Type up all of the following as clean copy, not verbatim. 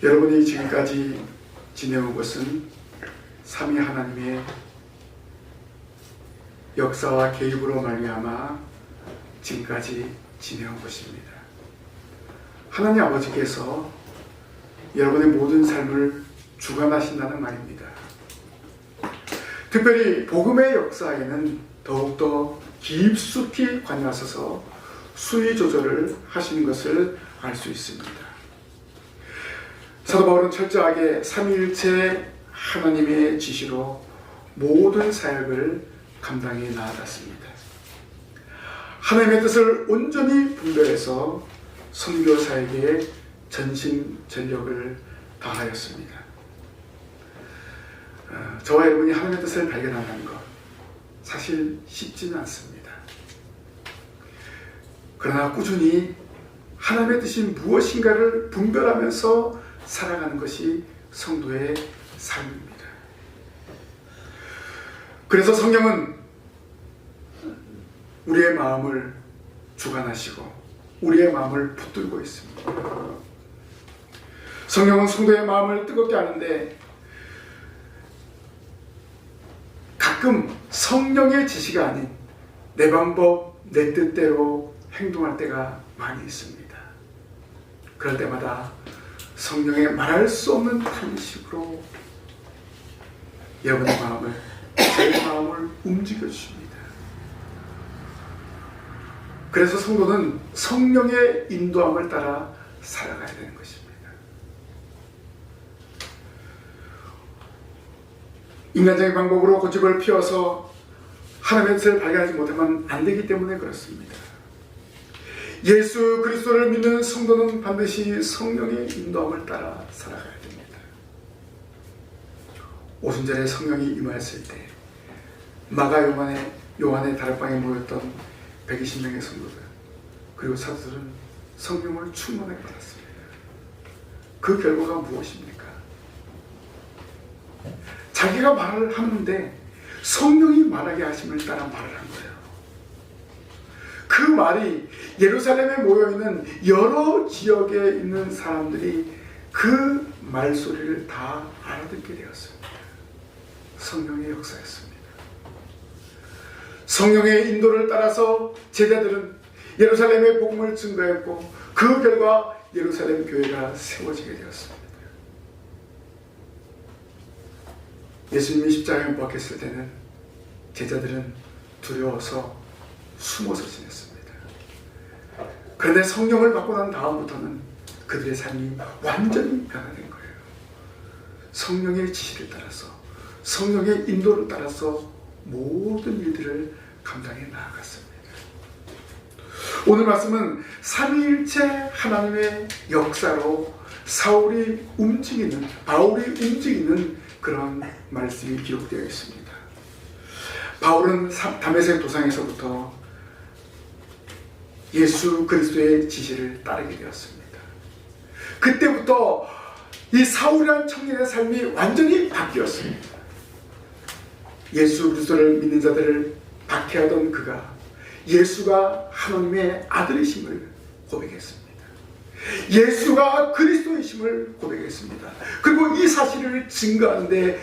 여러분이 지금까지 지내온 것은 삼위 하나님의 역사와 개입으로 말미암아 지금까지 지내온 것입니다. 하나님 아버지께서 여러분의 모든 삶을 주관하신다는 말입니다. 특별히 복음의 역사에는 더욱더 깊숙이 관여하셔서 수위 조절을 하시는 것을 알 수 있습니다. 사도 바울은 철저하게 삼위일체 하나님의 지시로 모든 사역을 감당해 나아갔습니다. 하나님의 뜻을 온전히 분별해서 선교 사역에 전심전력을 다하였습니다. 저와 여러분이 하나님의 뜻을 발견한다는 것 사실 쉽지는 않습니다. 그러나 꾸준히 하나님의 뜻이 무엇인가를 분별하면서 살아가는 것이 성도의 삶입니다. 그래서 성령은 우리의 마음을 주관하시고 우리의 마음을 붙들고 있습니다. 성령은 성도의 마음을 뜨겁게 하는데 가끔 성령의 지시가 아닌 내 방법, 내 뜻대로 행동할 때가 많이 있습니다. 그럴 때마다 성령의 말할 수 없는 탄식으로 여러분의 마음을, 제 마음을 움직여 주십니다. 그래서 성도는 성령의 인도함을 따라 살아가야 되는 것입니다. 인간적인 방법으로 고집을 피워서 하나님의 뜻을 발견하지 못하면 안 되기 때문에 그렇습니다. 예수 그리스도를 믿는 성도는 반드시 성령의 인도함을 따라 살아가야 됩니다. 오순절에 성령이 임하였을 때 마가 요한의 다락방에 모였던 120명의 성도들 그리고 사도들은 성령을 충만하게 받았습니다. 그 결과가 무엇입니까? 자기가 말을 하는데 성령이 말하게 하심을 따라 말을 한 거예요. 그 말이 예루살렘에 모여있는 여러 지역에 있는 사람들이 그 말소리를 다 알아듣게 되었습니다. 성령의 역사였습니다. 성령의 인도를 따라서 제자들은 예루살렘의 복음을 증거했고 그 결과 예루살렘 교회가 세워지게 되었습니다. 예수님이 십자가에 못 박혔을 때는 제자들은 두려워서 숨어서 지냈습니다. 그런데 성령을 받고 난 다음부터는 그들의 삶이 완전히 변화된 거예요. 성령의 지시를 따라서 성령의 인도를 따라서 모든 일들을 감당해 나아갔습니다. 오늘 말씀은 삼위일체 하나님의 역사로 바울이 움직이는 그런 말씀이 기록되어 있습니다. 바울은 다메섹 도상에서부터 예수 그리스도의 지시를 따르게 되었습니다. 그때부터 이 사울이라는 청년의 삶이 완전히 바뀌었습니다. 예수 그리스도를 믿는 자들을 박해하던 그가 예수가 하나님의 아들이심을 고백했습니다. 예수가 그리스도이심을 고백했습니다. 그리고 이 사실을 증거하는데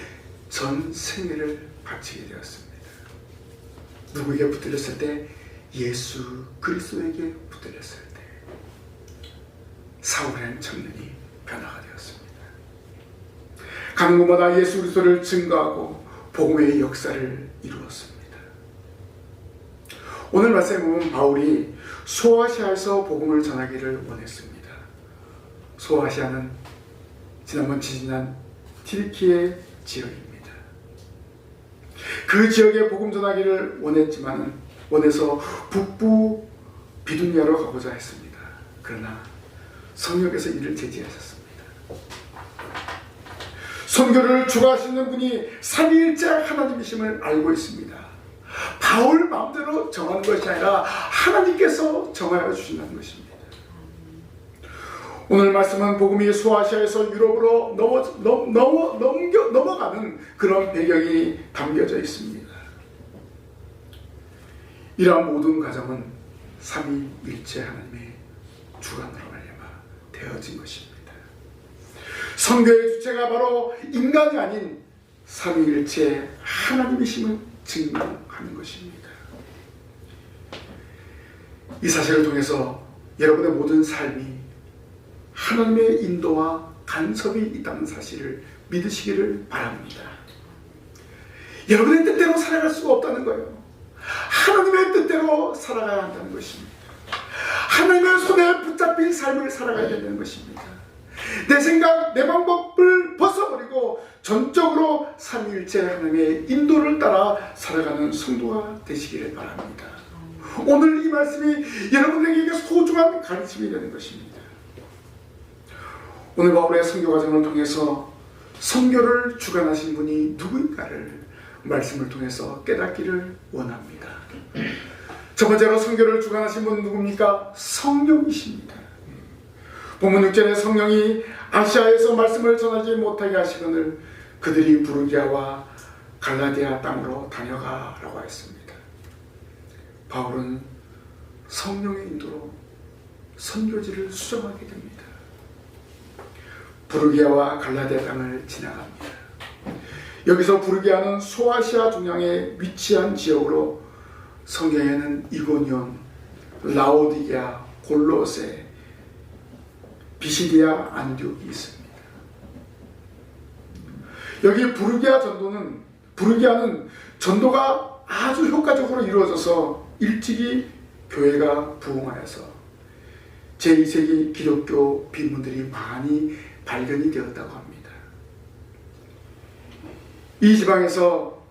전 생애를 바치게 되었습니다. 누구에게 붙들렸을 때? 예수 그리스도에게 붙들렸을 때 사울이라는 청년이 변화가 되었습니다. 가는 곳마다 예수 그리스도를 증거하고 복음의 역사를 이루었습니다. 오늘 말씀에 보면 바울이 소아시아에서 복음을 전하기를 원했습니다. 소아시아는 지난번 지난 튀르키예 지역입니다. 그 지역에 복음 전하기를 원해서 북부 비두니아로 가고자 했습니다. 그러나 성령께서 이를 제지하셨습니다. 선교를 주관하시는 분이 삼위일체 하나님이심을 알고 있습니다. 바울 마음대로 정하는 것이 아니라 하나님께서 정하여 주신다는 것입니다. 오늘 말씀은 복음이 소아시아에서 유럽으로 넘어가는 그런 배경이 담겨져 있습니다. 이러한 모든 과정은 삼위일체 하나님의 주관으로 말미암아 되어진 것입니다. 선교의 주체가 바로 인간이 아닌 삼위일체 하나님이심을 증명하는 것입니다. 이 사실을 통해서 여러분의 모든 삶이 하나님의 인도와 간섭이 있다는 사실을 믿으시기를 바랍니다. 여러분의 뜻대로 살아갈 수가 없다는 거예요. 하나님의 뜻대로 살아가야 한다는 것입니다. 하나님의 손에 붙잡힌 삶을 살아가야 된다는 것입니다. 내 생각, 내 방법을 벗어버리고 전적으로 삼위일체 하나님의 인도를 따라 살아가는 성도가 되시기를 바랍니다. 오늘 이 말씀이 여러분에게 소중한 가르침이 되는 것입니다. 오늘 바울의 선교 과정을 통해서 선교를 주관하신 분이 누구인가를 말씀을 통해서 깨닫기를 원합니다. 첫 번째로 선교를 주관하신 분은 누굽니까? 성령이십니다. 본문 6절에 성령이 아시아에서 말씀을 전하지 못하게 하시거늘 그들이 부르기아와 갈라디아 땅으로 다녀가라고 했습니다. 바울은 성령의 인도로 선교지를 수정하게 됩니다. 부르기아와 갈라디아 땅을 지나갑니다. 여기서 부르기아는 소아시아 중앙에 위치한 지역으로 성경에는 이고니온, 라오디게아, 골로새, 비시디아, 안디옥이 있습니다. 여기 부르기아는 전도가 아주 효과적으로 이루어져서 일찍이 교회가 부흥하여서 제2세기 기독교 빈문들이 많이 발견이 되었다고 합니다. 이 지방에서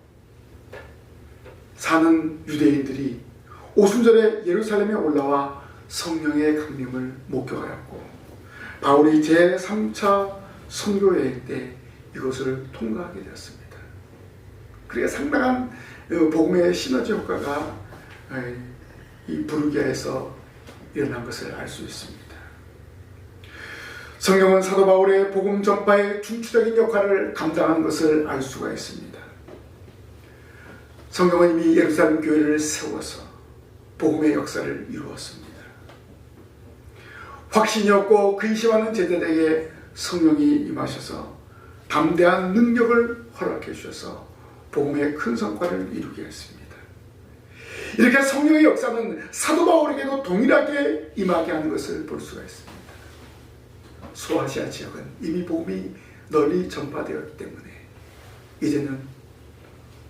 사는 유대인들이 오순절에 예루살렘에 올라와 성령의 강림을 목격하였고 바울이 제3차 선교여행 때 이것을 통과하게 되었습니다. 그게 상당한 복음의 시너지 효과가 이 부르기아에서 일어난 것을 알 수 있습니다. 성령은 사도 바울의 복음 전파의 중추적인 역할을 감당한 것을 알 수가 있습니다. 성령은 이미 예루살렘 교회를 세워서 복음의 역사를 이루었습니다. 확신이 없고 근심하는 제자들에게 성령이 임하셔서 담대한 능력을 허락해 주셔서 복음의 큰 성과를 이루게 했습니다. 이렇게 성령의 역사는 사도 바울에게도 동일하게 임하게 하는 것을 볼 수가 있습니다. 소아시아 지역은 이미 복음이 널리 전파되었기 때문에 이제는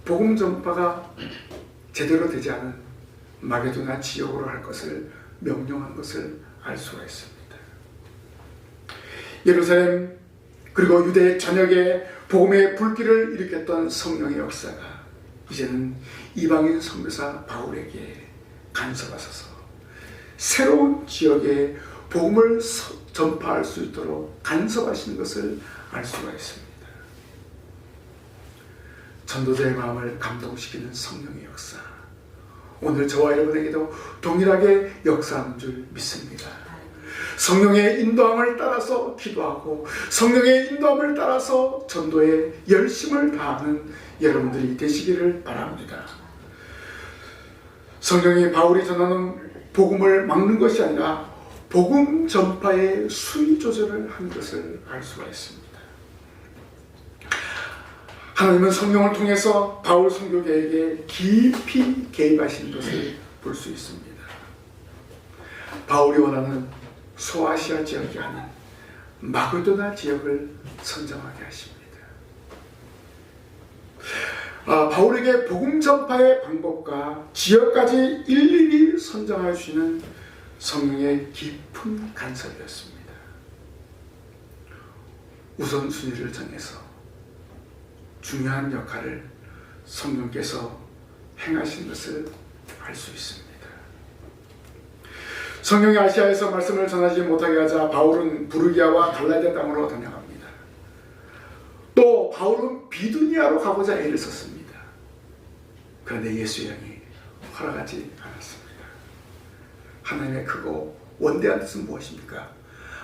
복음 전파가 제대로 되지 않은 마게도나 지역으로 할 것을 명령한 것을 알 수가 있습니다. 예루살렘 그리고 유대 전역에 복음의 불길을 일으켰던 성령의 역사가 이제는 이방인 선교사 바울에게 간섭하셔서 새로운 지역에 복음을 전파할 수 있도록 간섭하시는 것을 알 수가 있습니다. 전도자의 마음을 감동시키는 성령의 역사, 오늘 저와 여러분에게도 동일하게 역사하는 줄 믿습니다. 성령의 인도함을 따라서 기도하고 성령의 인도함을 따라서 전도에 열심을 다하는 여러분들이 되시기를 바랍니다. 성령이 바울이 전하는 복음을 막는 것이 아니라 복음 전파의 수위 조절을 한 것을 알 수가 있습니다. 하나님은 성령을 통해서 바울 선교계에게 깊이 개입하신 것을 볼 수 있습니다. 바울이 원하는 소아시아 지역이 아닌 마게도나 지역을 선정하게 하십니다. 바울에게 복음 전파의 방법과 지역까지 일일이 선정해 주시는 성령의 깊은 간섭이었습니다. 우선순위를 정해서 중요한 역할을 성령께서 행하신 것을 알 수 있습니다. 성령이 아시아에서 말씀을 전하지 못하게 하자 바울은 부르기아와 갈라디아 땅으로 다녀갑니다. 또 바울은 비두니아로 가고자 애를 썼습니다. 그런데 예수의 영이 허락하지 않았습니다. 하나님의 크고 원대한 뜻은 무엇입니까?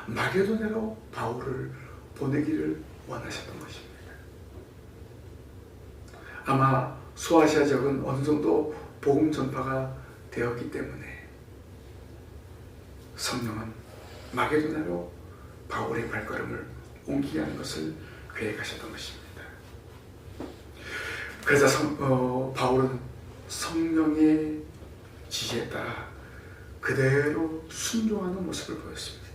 마게도냐로 바울을 보내기를 원하셨던 것입니다. 아마 소아시아 지역은 어느 정도 복음 전파가 되었기 때문에 성령은 마게도냐로 바울의 발걸음을 옮기게 하는 것을 계획하셨던 것입니다. 그래서 바울은 성령의 지시에 따라 그대로 순종하는 모습을 보였습니다.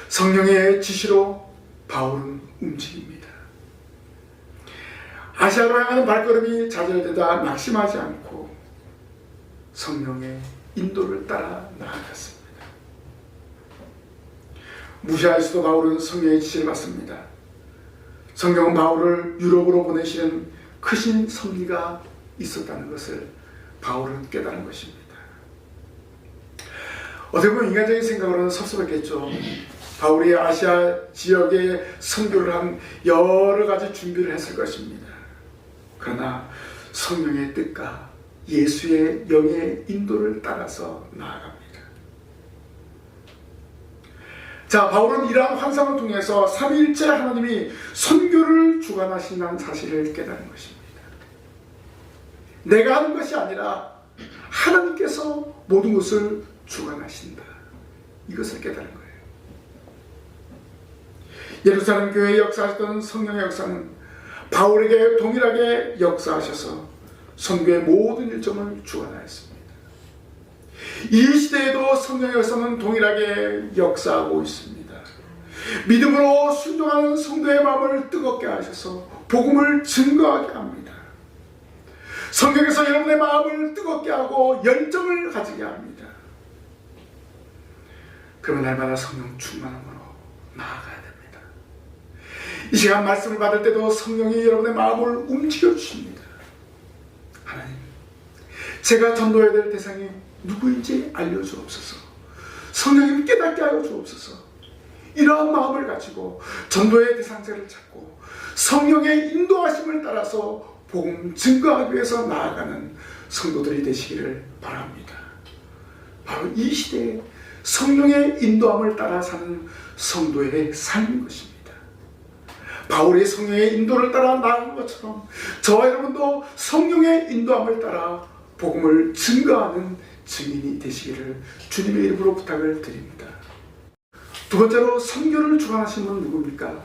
성령의 지시로 바울은 움직입니다. 아시아로 향하는 발걸음이 좌절되다 낙심하지 않고 성령의 인도를 따라 나아갔습니다. 무시할 수도 바울은 성령의 지시를 받습니다. 성령은 바울을 유럽으로 보내시는 크신 섭리가 있었다는 것을 바울은 깨달은 것입니다. 어떻게 보면 인간적인 생각으로는 섭섭했겠죠. 바울이 아시아 지역에 선교를 한 여러 가지 준비를 했을 것입니다. 그러나 성령의 뜻과 예수의 영의 인도를 따라서 나아갑니다. 자, 바울은 이러한 환상을 통해서 삼위일체 하나님이 선교를 주관하신다는 사실을 깨달은 것입니다. 내가 하는 것이 아니라 하나님께서 모든 것을 주관하신다. 이것을 깨달은 거예요. 예루살렘 교회에 역사하셨던 성령의 역사는 바울에게 동일하게 역사하셔서 선교의 모든 일정을 주관하였습니다. 이 시대에도 성령의 역사는 동일하게 역사하고 있습니다. 믿음으로 순종하는 성도의 마음을 뜨겁게 하셔서 복음을 증거하게 합니다. 성경에서 여러분의 마음을 뜨겁게 하고 열정을 가지게 합니다. 그러면 날마다 성령 충만함으로 나아가야 됩니다. 이 시간 말씀을 받을 때도 성령이 여러분의 마음을 움직여 주십니다. 하나님, 제가 전도해야 될 대상이 누구인지 알려주옵소서. 성령님 깨닫게 하여 주옵소서. 이러한 마음을 가지고 전도의 대상자를 찾고 성령의 인도하심을 따라서 복음 증거하기 위해서 나아가는 성도들이 되시기를 바랍니다. 바로 이 시대에 성령의 인도함을 따라 사는 성도의 삶인 것입니다. 바울이 성령의 인도를 따라 나아간 것처럼 저와 여러분도 성령의 인도함을 따라 복음을 증거하는 증인이 되시기를 주님의 이름으로 부탁을 드립니다. 두 번째로 선교를 주관하시는 분은 누굽니까?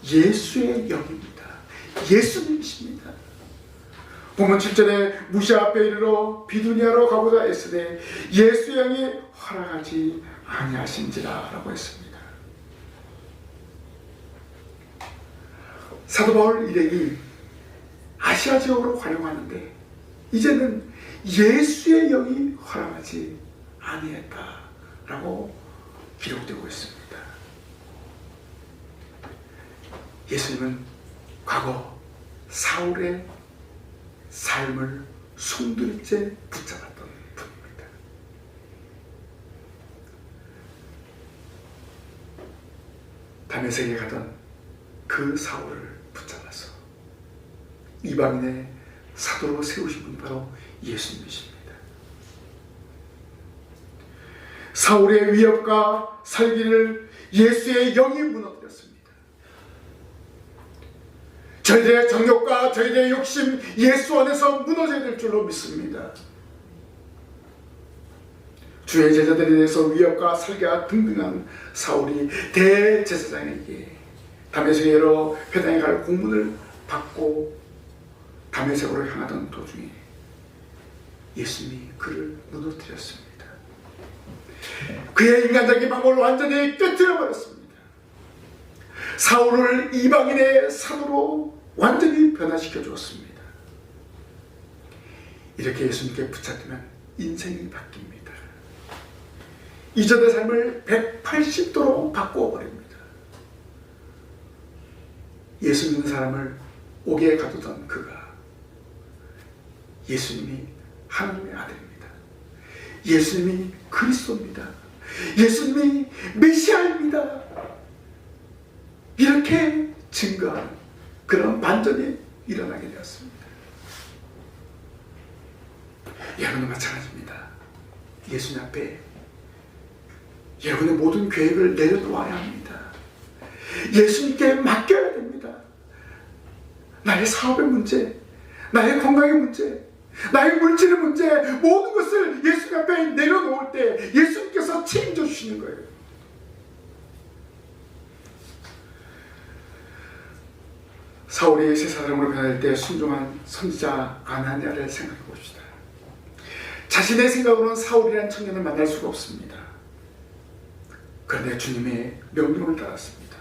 예수의 영입니다. 예수님이십니다. 본문 7절에 무시아 앞에 이르러 비두니아로 가고자 애쓰되 예수의 영이 허락하지 아니하신지라 라고 했습니다. 사도 바울 일행이 아시아 지역으로 활용하는데 이제는 예수의 영이 허락하지 아니했다라고 기록되고 있습니다. 예수님은 과거 사울의 삶을 송두리째 붙잡았던 분입니다. 다메섹에 가던 그 사울을 붙잡아서 이방인의 사도로 세우신 분 바로 예수님이십니다. 사울의 위협과 살기를 예수의 영이 무너뜨렸습니다. 저희들의 정욕과 저희들의 욕심 예수 안에서 무너져야 될 줄로 믿습니다. 주의 제자들에 대해서 위협과 살기가 등등한 사울이 대제사장에게 다메섹의 여러 회당에 갈 공문을 받고 다메섹으로 향하던 도중에 예수님이 그를 무너뜨렸습니다. 그의 인간적인 방법을 완전히 깨뜨려 버렸습니다. 사울을 이방인의 사도로 완전히 변화시켜 주었습니다. 이렇게 예수님께 붙잡히면 인생이 바뀝니다. 이전의 삶을 180도로 바꾸어 버립니다. 예수 믿는 사람을 옥에 가두던 그가 예수님이 하나님의 아들입니다. 예수님이 그리스도입니다. 예수님이 메시아입니다. 이렇게 증거하는 그런 반전이 일어나게 되었습니다. 여러분은 마찬가지입니다. 예수님 앞에 여러분의 모든 계획을 내려놓아야 합니다. 예수님께 맡겨야 됩니다. 나의 사업의 문제, 나의 건강의 문제, 나의 물질의 문제, 모든 것을 예수님 앞에 내려놓을 때 예수님께서 책임져 주시는 거예요. 사울이 새 사람으로 변할 때 순종한 선지자 아나니아를 생각해 봅시다. 자신의 생각으로는 사울이라는 청년을 만날 수가 없습니다. 그런데 주님의 명령을 따랐습니다.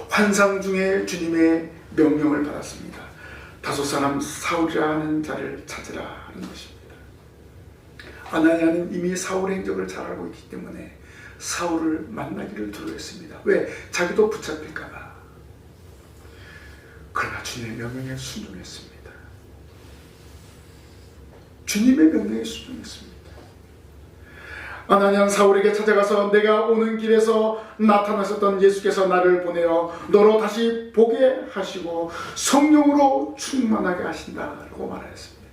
환상 중에 주님의 명령을 받았습니다. 다소 사람 사울이라는 자를 찾으라 하는 것입니다. 아나니아는 이미 사울의 행적을 잘 알고 있기 때문에 사울을 만나기를 두려워했습니다. 왜? 자기도 붙잡힐까봐. 그러나 주님의 명령에 순종했습니다. 주님의 명령에 순종했습니다. 아나니아는 사울에게 찾아가서 내가 오는 길에서 나타나셨던 예수께서 나를 보내어 너로 다시 보게 하시고 성령으로 충만하게 하신다라고 말하였습니다.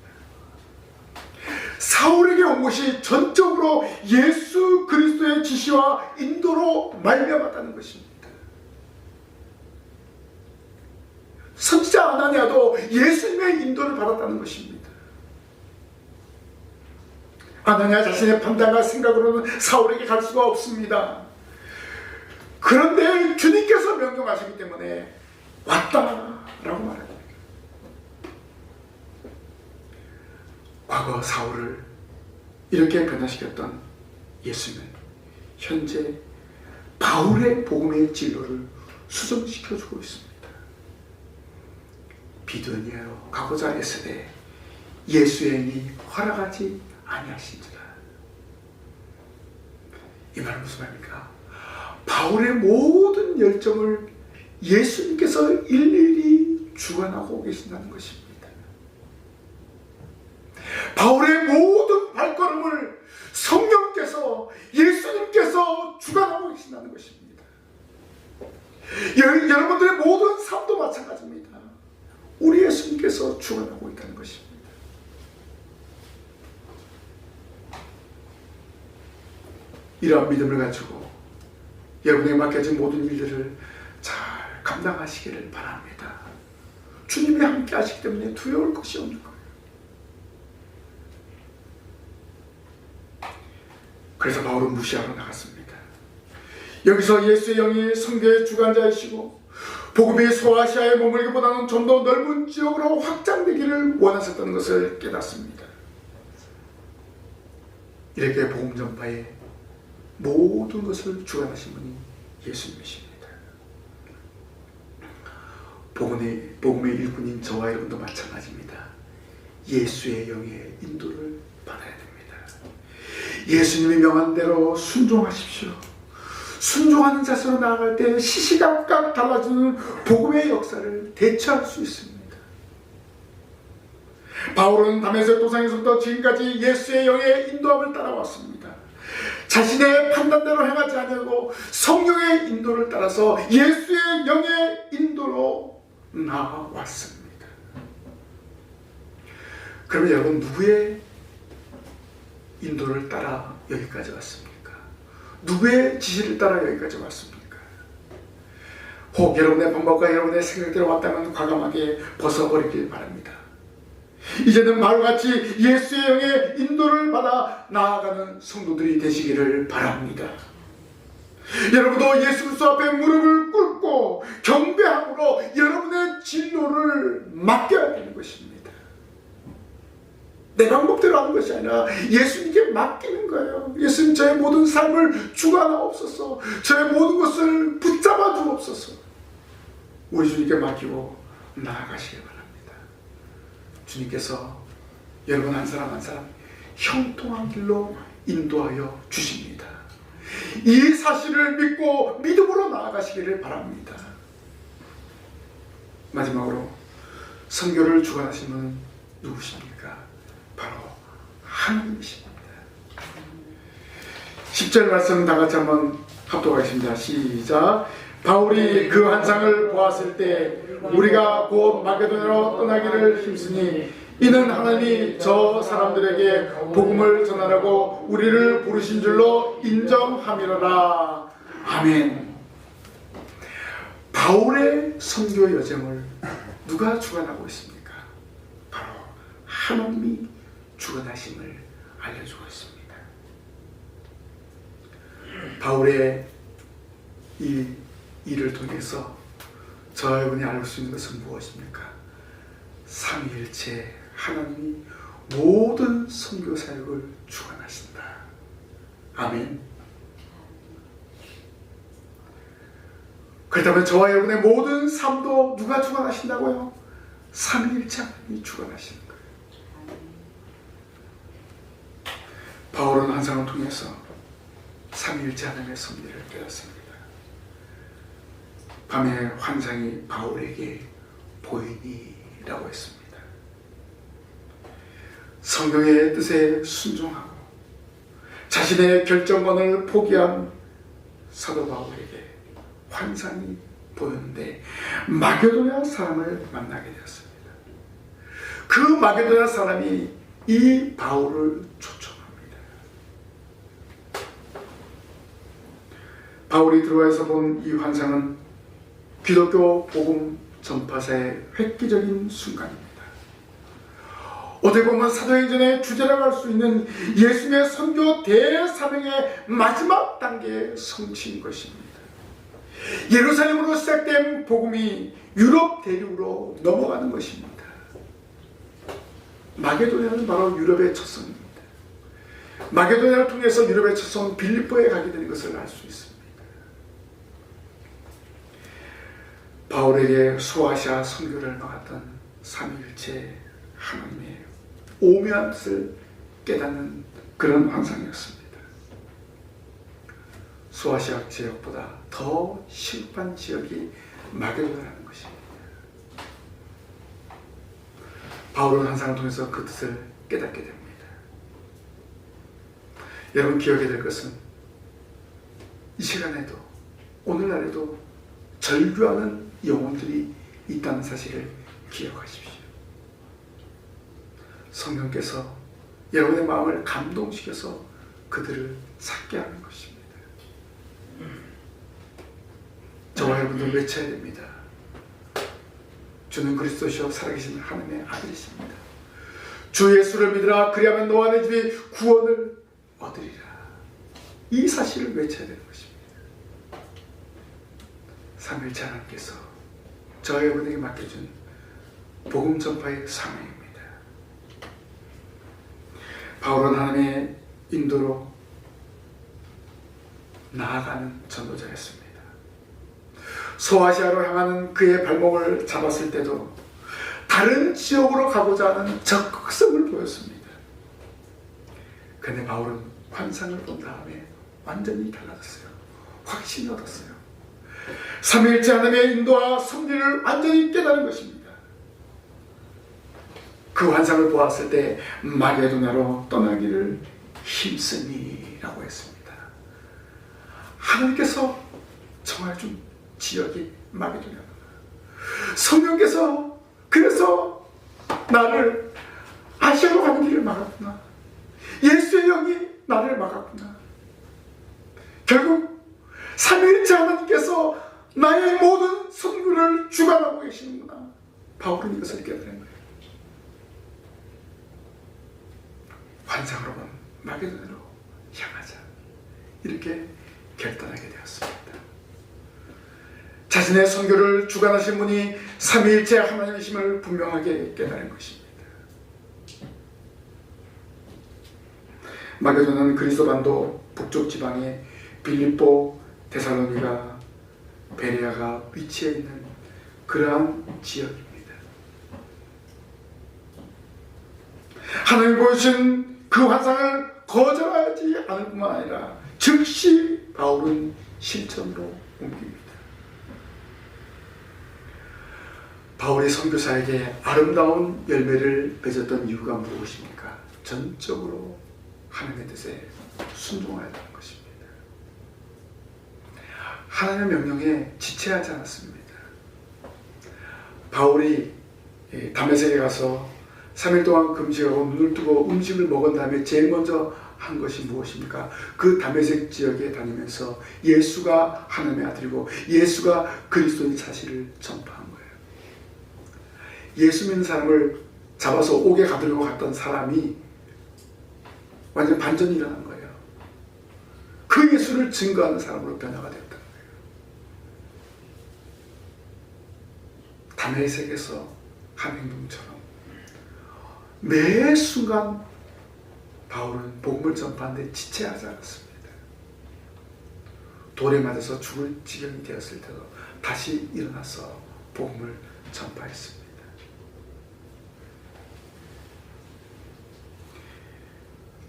사울에게 온 것이 전적으로 예수 그리스도의 지시와 인도로 말미암았다는 것입니다. 선지자 아나니아도 예수님의 인도를 받았다는 것입니다. 아나니아 자신의 판단과 생각으로는 사울에게 갈 수가 없습니다. 그런데 주님께서 명령하시기 때문에 왔다라고 말합니다. 과거 사울을 이렇게 변화시켰던 예수는 현재 바울의 복음의 진로를 수정시켜주고 있습니다. 비두니아로 가고자 애쓰되 예수의 힘이 허락하지 아니하신지라. 이 말은 무슨 말입니까? 바울의 모든 열정을 예수님께서 일일이 주관하고 계신다는 것입니다. 바울의 모든 발걸음을 성령께서 예수님께서 주관하고 계신다는 것입니다. 여러분들의 모든 삶도 마찬가지입니다. 우리 예수님께서 주관하고 있다는 것입니다. 이러한 믿음을 가지고 여러분에게 맡겨진 모든 일들을 잘 감당하시기를 바랍니다. 주님이 함께 하시기 때문에 두려울 것이 없는 거예요. 그래서 바울은 무시하러 나갔습니다. 여기서 예수의 영이 선교의 주관자이시고 복음이 소아시아에 머물기보다는 좀 더 넓은 지역으로 확장되기를 원하셨던 것을 깨닫습니다. 이렇게 복음 전파에 모든 것을 주관하신 분이 예수님이십니다. 복음의 일꾼인 저와 여러분도 마찬가지입니다. 예수의 영의 인도를 받아야 됩니다. 예수님이 명한 대로 순종하십시오. 순종하는 자세로 나아갈 때 시시각각 달라지는 복음의 역사를 대처할 수 있습니다. 바울은 다메섹 도상에서부터 지금까지 예수의 영의 인도함을 따라왔습니다. 자신의 판단대로 행하지 않고 성령의 인도를 따라서 예수의 영의 인도로 나아왔습니다. 그러면 여러분 누구의 인도를 따라 여기까지 왔습니까? 누구의 지시를 따라 여기까지 왔습니까? 혹 여러분의 방법과 여러분의 생각대로 왔다면 과감하게 벗어버리길 바랍니다. 이제는 바울같이 예수의 영의 인도를 받아 나아가는 성도들이 되시기를 바랍니다. 여러분도 예수 그리스도 앞에 무릎을 꿇고 경배함으로 여러분의 진로를 맡겨야 되는 것입니다. 내 방법대로 하는 것이 아니라 예수님께 맡기는 거예요. 예수님 저의 모든 삶을 주관하옵소서. 저의 모든 것을 붙잡아 주옵소서. 우리 주님께 맡기고 나아가시길 바랍니다. 주님께서 여러분 한 사람 한 사람 형통한 길로 인도하여 주십니다. 이 사실을 믿고 믿음으로 나아가시기를 바랍니다. 마지막으로 선교를 주관하시는 분은 누구십니까? 바로 하나님이십니다. 10절 말씀 다 같이 한번 합독하겠습니다. 시작. 바울이 그 환상을 보았을 때 우리가 곧 마게도냐로 떠나기를 힘쓰니 이는 하나님이 저 사람들에게 복음을 전하라고 우리를 부르신 줄로 인정함이로라. 아멘. 바울의 선교 여정을 누가 주관하고 있습니까? 바로 하나님이 주관하심을 알려주고 있습니다. 바울의 이 일을 통해서 저와 여러분이 알 수 있는 것은 무엇입니까? 삼위일체 하나님이 모든 선교 사역을 주관하신다. 아멘. 그렇다면 저와 여러분의 모든 삶도 누가 주관하신다고요? 삼위일체 하나님이 주관하시는 거예요. 바울은 환상을 통해서 삼위일체 하나님의 섭리를 깨닫습니다. 밤에 환상이 바울에게 보이니라고 했습니다. 성경의 뜻에 순종하고 자신의 결정권을 포기한 사도 바울에게 환상이 보였는데 마게도냐 사람을 만나게 되었습니다. 그 마게도냐 사람이 이 바울을 초청합니다. 바울이 들어와서 본 이 환상은 기독교 복음 전파사의 획기적인 순간입니다. 어떻게 보면 사도행전의 주제라고 할 수 있는 예수님의 선교 대사명의 마지막 단계의 성취인 것입니다. 예루살렘으로 시작된 복음이 유럽 대륙으로 넘어가는 것입니다. 마게도냐는 바로 유럽의 첫성입니다. 마게도냐를 통해서 유럽의 첫성 빌립보에 가게 되는 것을 알 수 있습니다. 바울에게 소아시아 선교를 막았던 삼위일체 하나님의 오묘한 뜻을 깨닫는 그런 환상이었습니다. 소아시아 지역보다 더 실pan 지역이 마게도냐라는 것입니다. 바울은 환상을 통해서 그 뜻을 깨닫게 됩니다. 여러분 기억해야 될 것은 이 시간에도 오늘날에도 절규하는 영혼들이 있다는 사실을 기억하십시오. 성령께서 여러분의 마음을 감동시켜서 그들을 찾게 하는 것입니다. 저와 여러분도 외쳐야 됩니다. 주는 그리스도시요 살아계신 하나님의 아들이십니다. 주 예수를 믿으라 그리하면 너와 내 집이 구원을 얻으리라. 이 사실을 외쳐야 되는 것입니다. 삼위일체 하나님께서 저와 여러분에게 맡겨준 복음 전파의 사명입니다. 바울은 하나님의 인도로 나아가는 전도자였습니다. 소아시아로 향하는 그의 발목을 잡았을 때도 다른 지역으로 가고자 하는 적극성을 보였습니다. 그런데 바울은 환상을 본 다음에 완전히 달라졌어요. 확신이 얻었어요. 삼위일체 하나님의 인도와 섭리를 완전히 깨달은 것입니다. 그 환상을 보았을 때 마게도냐로 떠나기를 힘쓰니라고 했습니다. 하나님께서 정말 좀 지역이 마게도냐구나. 성령께서 그래서 나를 아시아로 가는 길을 막았구나. 예수의 영이 나를 막았구나. 결국 삼위일체 하나님께서 나의 모든 선교를 주관하고 계시는구나. 바울은 이것을 깨달은 거예요. 환상으로 본 마게도냐로 향하자. 이렇게 결단하게 되었습니다. 자신의 선교를 주관하신 분이 삼위일체 하나님이심을 분명하게 깨달은 것입니다. 마게도냐는 그리스 반도 북쪽 지방의 빌립보, 데살로니가, 베레아가 위치해 있는 그러한 지역입니다. 하나님 보여주신 그 환상을 거절하지 않을 뿐만 아니라 즉시 바울은 실천으로 옮깁니다. 바울이 선교사에게 아름다운 열매를 맺었던 이유가 무엇입니까? 전적으로 하나님의 뜻에 순종하였다는 것입니다. 하나님의 명령에 지체하지 않았습니다. 바울이 다메섹에 가서 3일 동안 금식하고 눈을 뜨고 음식을 먹은 다음에 제일 먼저 한 것이 무엇입니까? 그 다메섹 지역에 다니면서 예수가 하나님의 아들이고 예수가 그리스도인 사실을 전파한 거예요. 예수 믿는 사람을 잡아서 옥에 가두려고 갔던 사람이 완전 반전이 일어난 거예요. 그 예수를 증거하는 사람으로 변화가 되었다는 거예요. 다메섹에서 한 행동처럼 매 순간 바울은 복음을 전파하는데 지체하지 않았습니다. 돌에 맞아서 죽을 지경이 되었을 때도 다시 일어나서 복음을 전파했습니다.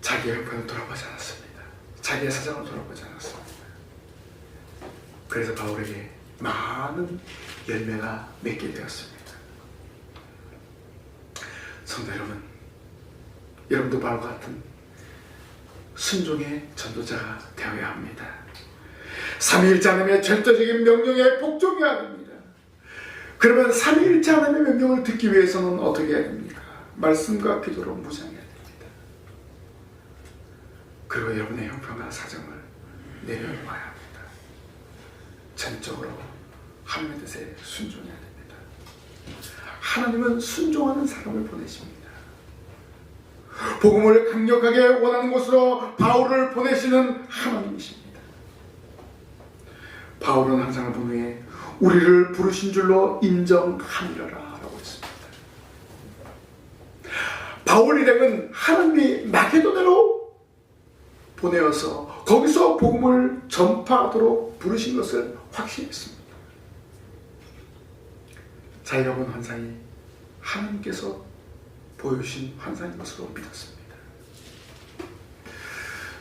자기의 형편을 돌아보지 않았습니다. 자기의 사정을 돌아보지 않았습니다. 그래서 바울에게 많은 열매가 맺게 되었습니다. 성도 여러분, 여러분도 바울과 같은 순종의 전도자가 되어야 합니다. 삼위일체 하나님의 절대적인 명령에 복종해야 됩니다. 그러면 삼위일체 하나님의 명령을 듣기 위해서는 어떻게 해야 됩니까? 말씀과 기도로 무장해야 됩니다. 그리고 여러분의 형편과 사정을 내려놓아야 합니다. 전적으로 하나님의 뜻에 순종해야 됩니다. 하나님은 순종하는 사람을 보내십니다. 복음을 강력하게 원하는 곳으로 바울을 보내시는 하나님이십니다. 바울은 항상 본후에 우리를 부르신 줄로 인정하리라 라고 했습니다. 바울 일행은 하나님이 마게도냐로 보내어서 거기서 복음을 전파하도록 부르신 것을 확신했습니다. 자기가 본 환상이 하나님께서 보여주신 환상인 것으로 믿었습니다.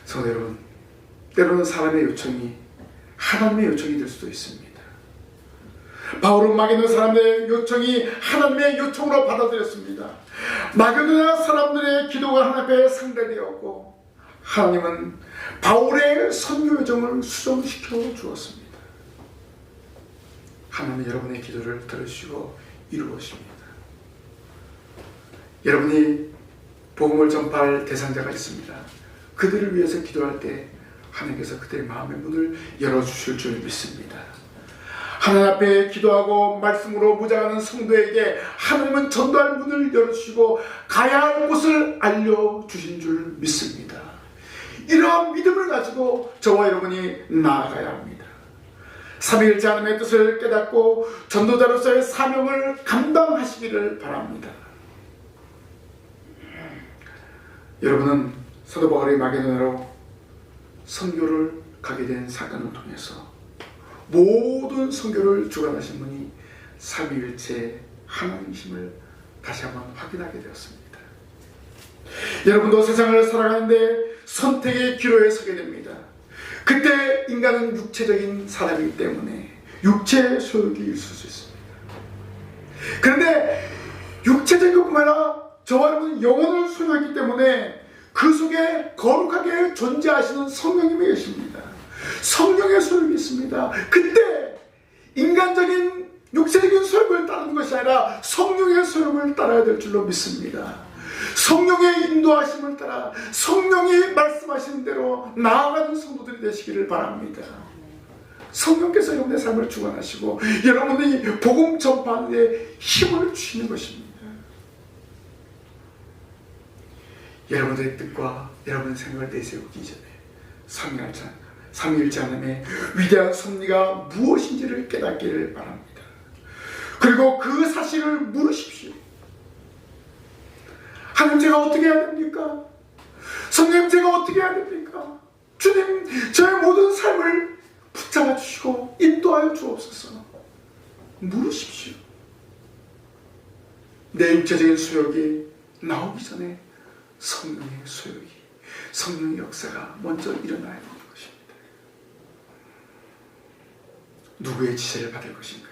성도 여러분, 때로는 사람의 요청이 하나님의 요청이 될 수도 있습니다. 바울은 마게도냐 사람들의 요청이 하나님의 요청으로 받아들였습니다. 마게도냐 사람들의 기도가 하나님 앞에 상달되었고 하나님은 바울의 선교 요정을 수정시켜 주었습니다. 하나님은 여러분의 기도를 들으시고 이루어십니다. 여러분이 복음을 전파할 대상자가 있습니다. 그들을 위해서 기도할 때 하나님께서 그들의 마음의 문을 열어주실 줄 믿습니다. 하나님 앞에 기도하고 말씀으로 무장하는 성도에게 하나님은 전도할 문을 열어주시고 가야 할 곳을 알려주신 줄 믿습니다. 이러한 믿음을 가지고 저와 여러분이 나아가야 합니다. 삼위일체 하나님의 뜻을 깨닫고 전도자로서의 사명을 감당하시기를 바랍니다. 여러분은 사도 바울의 마게도냐로 선교를 가게 된 사건을 통해서 모든 선교를 주관하신 분이 삼위일체 하나님이심을 다시 한번 확인하게 되었습니다. 여러분도 세상을 살아가는데 선택의 기로에 서게 됩니다. 그때 인간은 육체적인 사람이기 때문에 육체의 소욕이 있을 수 있습니다. 그런데 육체적인 것뿐만 아니라 저와 여러분은 영혼을 소유했기 때문에 그 속에 거룩하게 존재하시는 성령님이 계십니다. 성령의 소욕이 있습니다. 그때 인간적인 육체적인 소욕을 따르는 것이 아니라 성령의 소욕을 따라야 될 줄로 믿습니다. 성령의 인도하심을 따라 성령이 말씀하신 대로 나아가는 성도들이 되시기를 바랍니다. 성령께서 여러분의 삶을 주관하시고 여러분이 복음 전파하는 데 힘을 주시는 것입니다. 여러분들의 뜻과 여러분의 생각을 내세우기 전에 삼위일체 하나님의 위대한 섭리가 무엇인지를 깨닫기를 바랍니다. 그리고 그 사실을 물으십시오. 하나님, 제가 어떻게 해야 됩니까? 성령님, 제가 어떻게 해야 됩니까? 주님, 저의 모든 삶을 붙잡아 주시고 인도하여 주옵소서. 물으십시오. 내 육체적인 수욕이 나오기 전에 성령의 소욕이, 성령의 역사가 먼저 일어나야 하는 것입니다. 누구의 지시를 받을 것인가?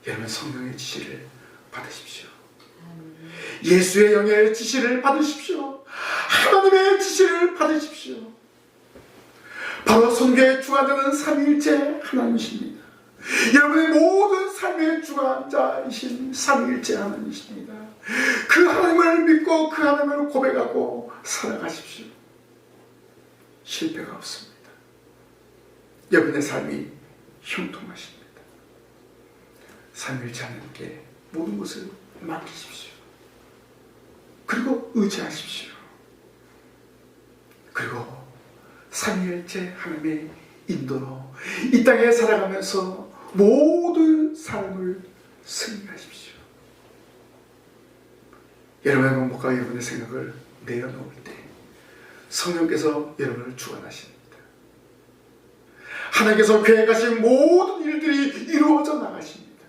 여러분, 성령의 지시를 받으십시오. 예수의 영의 지시를 받으십시오. 하나님의 지시를 받으십시오. 바로 선교의 주관자는 삼위일체 하나님이십니다. 여러분의 모든 삶의 주관자이신 삼위일체 하나님이십니다. 그 하나님을 믿고 그 하나님을 고백하고 살아가십시오. 실패가 없습니다. 여러분의 삶이 형통하십니다. 삼위일체 하나님께 모든 것을 맡기십시오. 그리고 의지하십시오. 그리고 삼위일체 하나님의 인도로 이 땅에 살아가면서 모든 삶을 승리하십시오. 여러분의 방법과 여러분의 생각을 내려놓을 때 성령께서 여러분을 주관하십니다. 하나님께서 계획하신 모든 일들이 이루어져 나가십니다.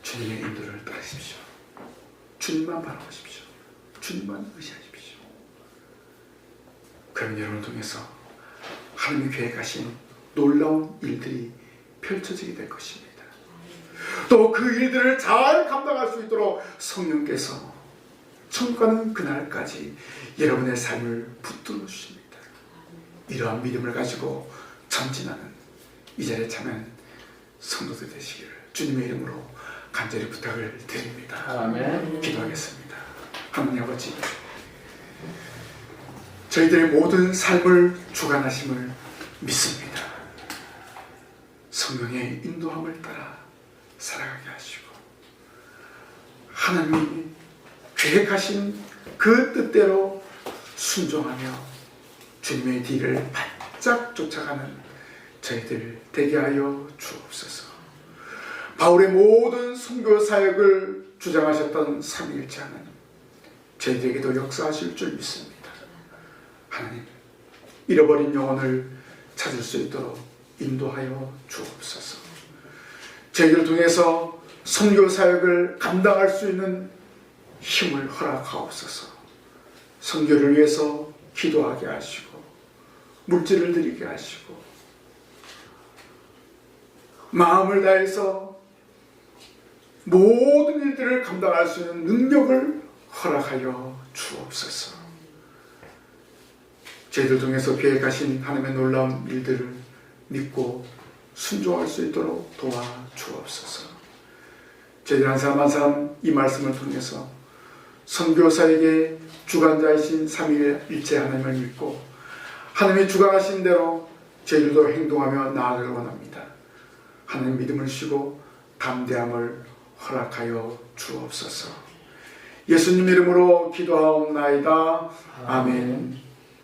주님의 인도를 따르십시오. 주님만 바라보십시오. 주님만 의지하십시오. 그럼 여러분을 통해서 하나님이 계획하신 놀라운 일들이 펼쳐지게 될 것입니다. 또 그 일들을 잘 감당할 수 있도록 성령께서 천국 가는 그날까지 여러분의 삶을 붙들어 주십니다. 이러한 믿음을 가지고 전진하는 이 자리에 참여한 성도들 되시기를 주님의 이름으로 간절히 부탁을 드립니다. 아멘. 기도하겠습니다. 하나님 아버지, 저희들의 모든 삶을 주관하심을 믿습니다. 성령의 인도함을 따라 살아가게 하시고 하나님이 계획하신 그 뜻대로 순종하며 주님의 뒤를 바짝 쫓아가는 저희들 되게 하여 주옵소서. 바울의 모든 선교 사역을 주장하셨던 삼위일체 하나님, 저희들에게도 역사하실 줄 믿습니다. 하나님, 잃어버린 영혼을 찾을 수 있도록 인도하여 주옵소서. 저희들을 통해서 선교 사역을 감당할 수 있는 힘을 허락하옵소서. 선교를 위해서 기도하게 하시고 물질을 드리게 하시고 마음을 다해서 모든 일들을 감당할 수 있는 능력을 허락하여 주옵소서. 저희들 통해서 계획하신 하나님의 놀라운 일들을 믿고 순종할 수 있도록 도와주옵소서. 저희들 한 사람 한 사람 이 말씀을 통해서 선교사에게 주관자이신 삼위일체 하나님을 믿고 하나님의 주관하신 대로 저희들도 행동하며 나아가길 원합니다. 하나님 믿음을 쉬고 담대함을 허락하여 주옵소서. 예수님 이름으로 기도하옵나이다. 아멘.